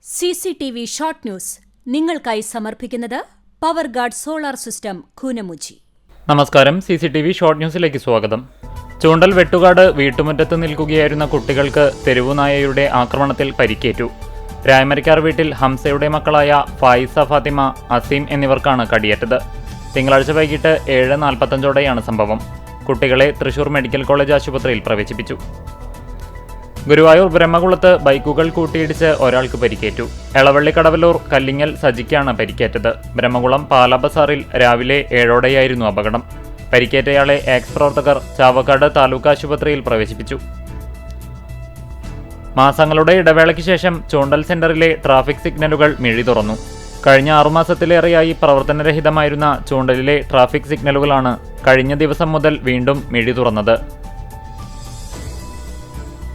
CCTV short news നിങ്ങൾക്കായി സമർപ്പിക്കുന്നത് power guard solar system Koonamuchi. നമസ്കാരം, CCTV ഷോർട്ട് ന്യൂസിലേക്ക് സ്വാഗതം. ചൂണ്ടൽ വെട്ടുകാട് വീട്ടുമുറ്റത്ത് നിൽക്കുകയായിരുന്ന കുട്ടികൾക്ക് തെരുവുനായയുടെ ആക്രമണത്തിൽ പരിക്കേറ്റു. രായമരിക്കാർ വീട്ടിൽ ഹംസയുടെ മക്കളായ ഫായിസ, ഫാത്തിമ, അസീം എന്നിവർക്കാണ് കടിയേറ്റത്. തിങ്കളാഴ്ച വൈകിട്ട് 7:45 സംഭവം. കുട്ടികളെ തൃശൂർ മെഡിക്കൽ കോളേജ് ആശുപത്രിയിൽ പ്രവേശിപ്പിച്ചു. ഗുരുവായൂർ ബ്രഹ്മകുളത്ത് ബൈക്കുകൾ കൂട്ടിയിടിച്ച് ഒരാൾക്ക് പരിക്കേറ്റു. എളവള്ളി കടവലൂർ കല്ലിങ്ങൽ സജിക്കാണ് പരിക്കേറ്റത്. ബ്രഹ്മകുളം പാലബസാറിൽ രാവിലെ 7:00 അപകടം. പരിക്കേറ്റയാളെ എക്സ് പ്രവർത്തകർ ചാവക്കാട് താലൂക്ക് ആശുപത്രിയിൽ പ്രവേശിപ്പിച്ചു. മാസങ്ങളുടെ ഇടവേളയ്ക്ക് ശേഷം ചൂണ്ടൽ സെന്ററിലെ ട്രാഫിക് സിഗ്നലുകൾ മിഴി തുറന്നു. കഴിഞ്ഞ 6 മാസത്തിലേറെയായി പ്രവർത്തനരഹിതമായിരുന്ന ചൂണ്ടലിലെ ട്രാഫിക് സിഗ്നലുകളാണ് കഴിഞ്ഞ ദിവസം മുതൽ വീണ്ടും മിഴി തുറന്നത്.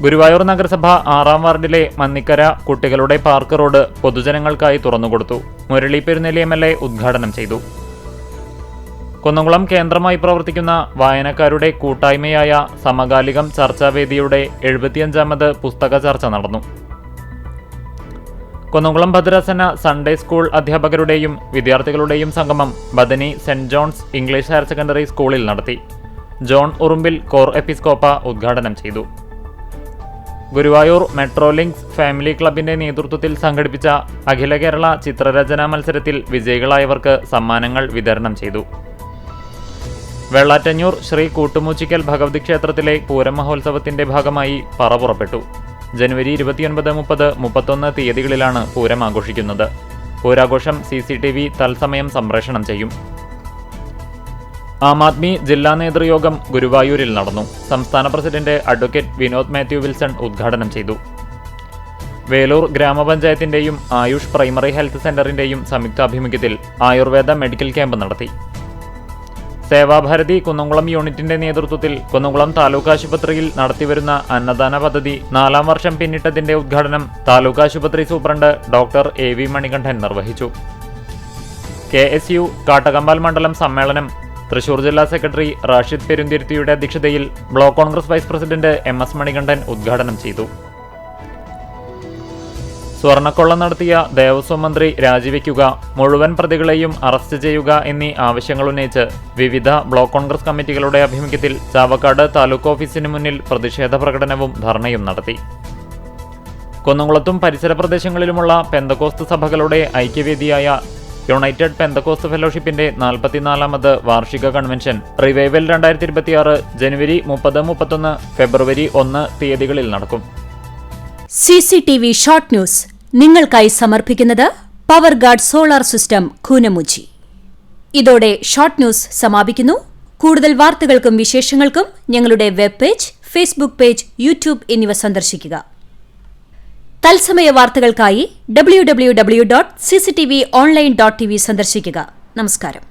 ഗുരുവായൂർ നഗരസഭ 6-ാം വാർഡിലെ മന്നിക്കര കുട്ടികളുടെ പാർക്ക് റോഡ് പൊതുജനങ്ങൾക്കായി തുറന്നുകൊടുത്തു. മുരളി പെരുന്നെല്ലി MLA ഉദ്ഘാടനം ചെയ്തു. കുന്നംകുളം കേന്ദ്രമായി പ്രവർത്തിക്കുന്ന വായനക്കാരുടെ കൂട്ടായ്മയായ സമകാലികം ചർച്ചാവേദിയുടെ 75ാമത് പുസ്തക ചർച്ച നടന്നു. കുന്നംകുളം ഭദ്രാസന സൺഡേ സ്കൂൾ അധ്യാപകരുടെയും വിദ്യാർത്ഥികളുടെയും സംഗമം Bethany saint John's English higher secondary സ്കൂളിൽ നടത്തി. ജോൺ ഉറുമ്പിൽ കോർ എപ്പിസ്കോപ്പ ഉദ്ഘാടനം ചെയ്തു. ഗുരുവായൂർ മെട്രോലിങ്ക്സ് ഫാമിലി ക്ലബിന്റെ നേതൃത്വത്തിൽ സംഘടിപ്പിച്ച അഖില കേരള ചിത്രരചനാ മത്സരത്തിൽ വിജയികളായവർക്ക് സമ്മാനങ്ങൾ വിതരണം ചെയ്തു. വെള്ളാറ്റഞ്ഞൂർ ശ്രീ കൂട്ടുമൂച്ചിക്കൽ ഭഗവതി ക്ഷേത്രത്തിലെ പൂരം മഹോത്സവത്തിന്റെ ഭാഗമായി പറ പുറപ്പെട്ടു. ജനുവരി 29, 30, 31 തീയതികളിലാണ് പൂരം ആഘോഷിക്കുന്നത്. പൂരാഘോഷം CCTV തത്സമയം സംപ്രേഷണം ചെയ്യും. ആം ആദ്മി ജില്ലാ നേതൃയോഗം ഗുരുവായൂരിൽ നടന്നു. സംസ്ഥാന പ്രസിഡന്റ് അഡ്വക്കേറ്റ് വിനോദ് മാത്യു വിൽസൺ ഉദ്ഘാടനം ചെയ്തു. വേലൂർ ഗ്രാമപഞ്ചായത്തിന്റെയും ആയുഷ് പ്രൈമറി ഹെൽത്ത് സെന്ററിന്റെയും സംയുക്താഭിമുഖ്യത്തിൽ ആയുർവേദ മെഡിക്കൽ ക്യാമ്പ് നടത്തി. സേവാഭാരതി കുന്നംകുളം യൂണിറ്റിന്റെ നേതൃത്വത്തിൽ കുന്നംകുളം താലൂക്ക് ആശുപത്രിയിൽ നടത്തിവരുന്ന അന്നദാന പദ്ധതി 4-ാം വർഷം പിന്നിട്ടതിന്റെ ഉദ്ഘാടനം താലൂക്ക് ആശുപത്രി സൂപ്രണ്ട് ഡോക്ടർ AV മണികണ്ഠൻ നിർവഹിച്ചു. KSU കാട്ടകമ്പാൽ മണ്ഡലം സമ്മേളനം തൃശൂർ ജില്ലാ സെക്രട്ടറി റാഷിദ് പെരുന്തിരുത്തിയുടെ അധ്യക്ഷതയിൽ block Congress vice president MS Manikandan ഉദ്ഘാടനം ചെയ്തു. സ്വർണ്ണക്കൊള്ള നടത്തിയ ദേവസ്വം മന്ത്രി രാജിവെക്കുക, മുഴുവൻ പ്രതികളെയും അറസ്റ്റ് ചെയ്യുക എന്നീ ആവശ്യങ്ങളുന്നയിച്ച് വിവിധ ബ്ലോക്ക് കോൺഗ്രസ് കമ്മിറ്റികളുടെ ആഭിമുഖ്യത്തിൽ ചാവക്കാട് താലൂക്ക് ഓഫീസിന് മുന്നിൽ പ്രതിഷേധ പ്രകടനവും ധർണയും നടത്തി. കുന്നംകുളത്തും പരിസര പ്രദേശങ്ങളിലുമുള്ള പെന്തക്കോസ്ത് സഭകളുടെ ഐക്യവേദിയായ യുണൈറ്റഡ് പെന്തക്കോസ്ത് ഫെലോഷിപ്പിന്റെ 44ാമത് വാർഷിക കൺവെൻഷൻ റിവൈവൽ 2026 ജനുവരി 30, 31, ഫെബ്രുവരി 1 തീയതികളിൽ നടക്കും. CCTV ഷോർട്ട് ന്യൂസ് നിങ്ങൾക്കായി സമർപ്പിക്കുന്നത് power guard solar system Koonamuchi. ഇതോടെ ഷോർട്ട് ന്യൂസ് സമാപിക്കുന്നു. കൂടുതൽ വാർത്തകൾക്കും വിശേഷങ്ങൾക്കും ഞങ്ങളുടെ web page, Facebook page, YouTube എന്നിവ സന്ദർശിക്കുക. തത്സമയ വാർത്തകൾക്കായി www.cctv online.tv സന്ദർശിക്കുക. നമസ്കാരം.